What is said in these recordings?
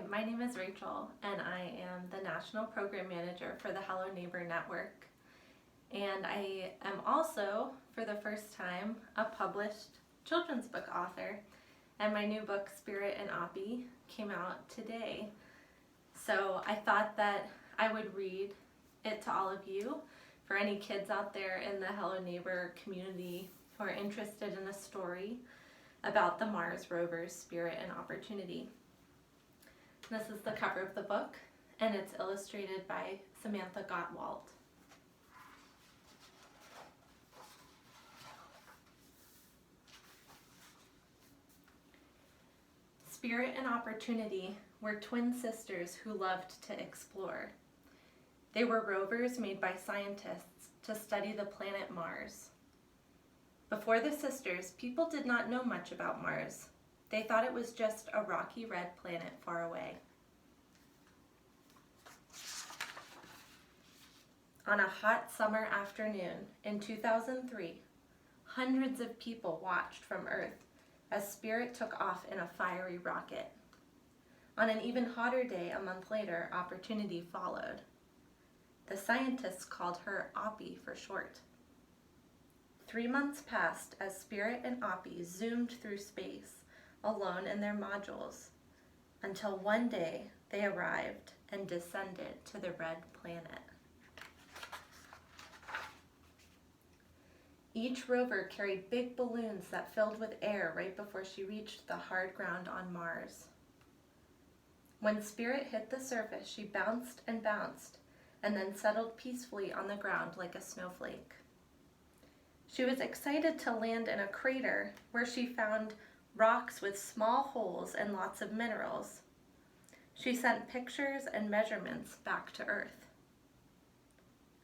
my name is Rachel, and I am the National Program Manager for the Hello Neighbor Network. And I am also, for the first time, a published children's book author. And my new book, Spirit and Oppy, came out today. So I thought that I would read it to all of you, for any kids out there in the Hello Neighbor community who are interested in a story about the Mars rovers, Spirit and Opportunity. This is the cover of the book, and it's illustrated by Samantha Gottwalt. Spirit and Opportunity were twin sisters who loved to explore. They were rovers made by scientists to study the planet Mars. Before the sisters, people did not know much about Mars. They thought it was just a rocky red planet far away. On a hot summer afternoon in 2003, hundreds of people watched from Earth as Spirit took off in a fiery rocket. On an even hotter day a month later, Opportunity followed. The scientists called her Oppy for short. 3 months passed as Spirit and Oppy zoomed through space, alone in their modules, until one day they arrived and descended to the red planet. Each rover carried big balloons that filled with air right before she reached the hard ground on Mars. When Spirit hit the surface, she bounced and bounced, and then settled peacefully on the ground like a snowflake. She was excited to land in a crater where she found rocks with small holes and lots of minerals. She sent pictures and measurements back to Earth.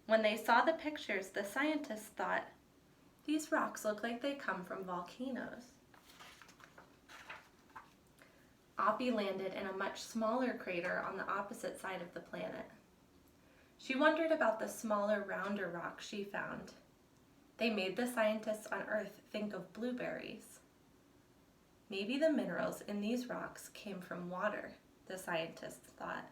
When they saw the pictures, the scientists thought, "These rocks look like they come from volcanoes." Oppy landed in a much smaller crater on the opposite side of the planet. She wondered about the smaller, rounder rocks she found. They made the scientists on Earth think of blueberries. Maybe the minerals in these rocks came from water, the scientists thought.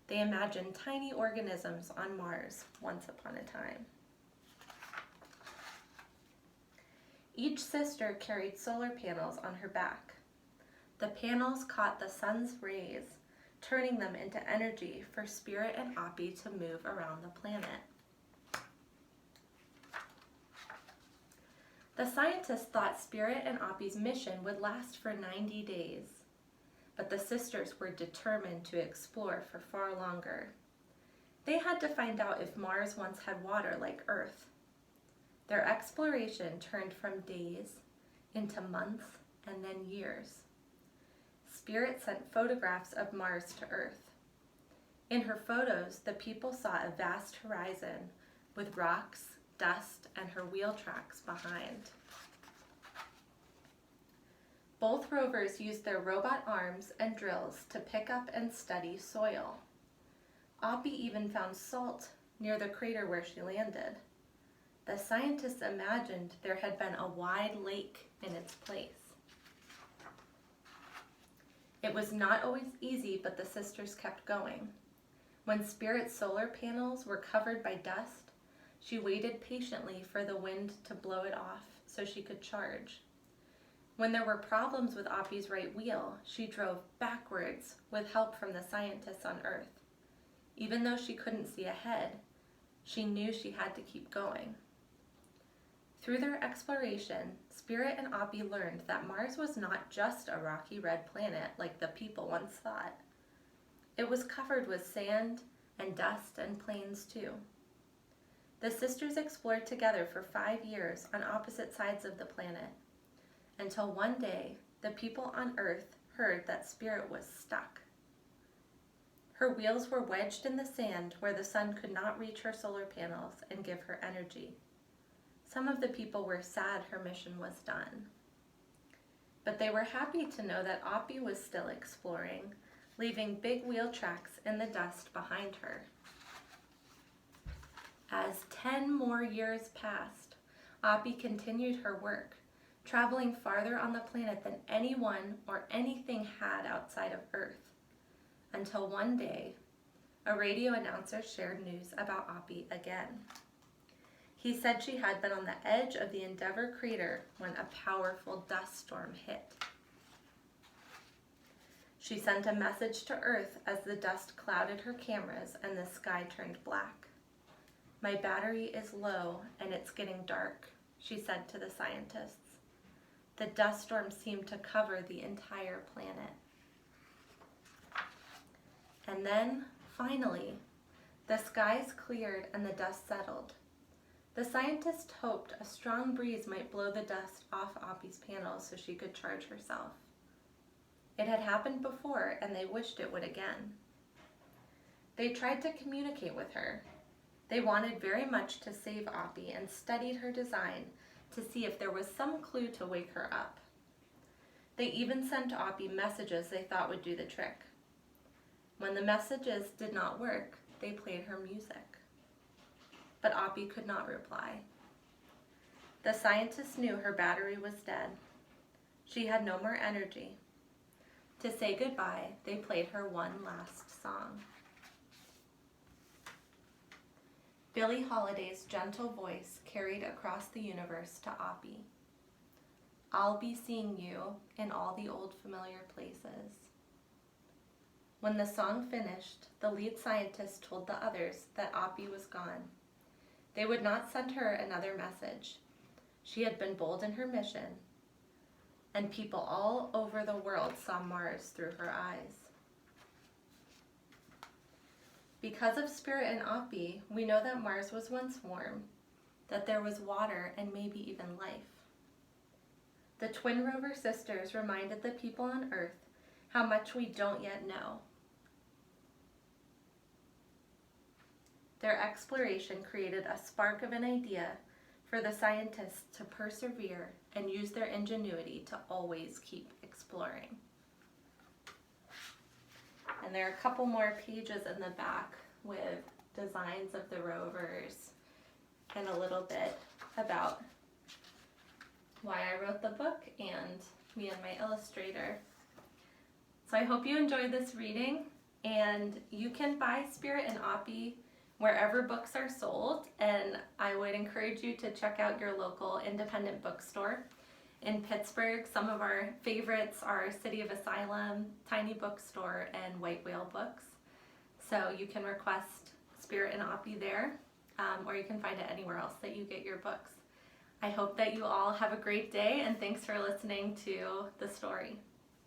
They imagined tiny organisms on Mars once upon a time. Each sister carried solar panels on her back. The panels caught the sun's rays, turning them into energy for Spirit and Oppy to move around the planet. The scientists thought Spirit and Oppy's mission would last for 90 days, but the sisters were determined to explore for far longer. They had to find out if Mars once had water like Earth. Their exploration turned from days into months and then years. Spirit sent photographs of Mars to Earth. In her photos, the people saw a vast horizon with rocks, dust, and her wheel tracks behind. Both rovers used their robot arms and drills to pick up and study soil. Oppy even found salt near the crater where she landed. The scientists imagined there had been a wide lake in its place. It was not always easy, but the sisters kept going. When Spirit's solar panels were covered by dust, she waited patiently for the wind to blow it off so she could charge. When there were problems with Oppy's right wheel, she drove backwards with help from the scientists on Earth. Even though she couldn't see ahead, she knew she had to keep going. Through their exploration, Spirit and Oppy learned that Mars was not just a rocky red planet like the people once thought. It was covered with sand and dust and plains too. The sisters explored together for 5 years on opposite sides of the planet, until one day the people on Earth heard that Spirit was stuck. Her wheels were wedged in the sand where the sun could not reach her solar panels and give her energy. Some of the people were sad her mission was done. But they were happy to know that Oppy was still exploring, leaving big wheel tracks in the dust behind her. As 10 more years passed, Oppy continued her work, traveling farther on the planet than anyone or anything had outside of Earth. until one day, a radio announcer shared news about Oppy again. He said she had been on the edge of the Endeavour crater when a powerful dust storm hit. She sent a message to Earth as the dust clouded her cameras and the sky turned black. "My battery is low and it's getting dark," she said to the scientists. The dust storm seemed to cover the entire planet. And then, finally, the skies cleared and the dust settled. The scientists hoped a strong breeze might blow the dust off Oppy's panels so she could charge herself. It had happened before, and they wished it would again. They tried to communicate with her. They wanted very much to save Oppy and studied her design to see if there was some clue to wake her up. They even sent Oppy messages they thought would do the trick. When the messages did not work, they played her music. But Oppy could not reply. The scientists knew her battery was dead. She had no more energy. To say goodbye, they played her one last song. Billie Holiday's gentle voice carried across the universe to Oppy. "I'll be seeing you in all the old familiar places." When the song finished, the lead scientist told the others that Oppy was gone. They would not send her another message. She had been bold in her mission, and people all over the world saw Mars through her eyes. Because of Spirit and Oppy, we know that Mars was once warm, that there was water and maybe even life. The twin rover sisters reminded the people on Earth how much we don't yet know. Their exploration created a spark of an idea for the scientists to persevere and use their ingenuity to always keep exploring. And there are a couple more pages in the back with designs of the rovers and a little bit about why I wrote the book and me and my illustrator. So I hope you enjoyed this reading, and you can buy Spirit and Oppy wherever books are sold, and I would encourage you to check out your local independent bookstore. In Pittsburgh, some of our favorites are City of Asylum, Tiny Bookstore, and White Whale Books. So you can request Spirit and Oppy there, or you can find it anywhere else that you get your books. I hope that you all have a great day, and thanks for listening to the story.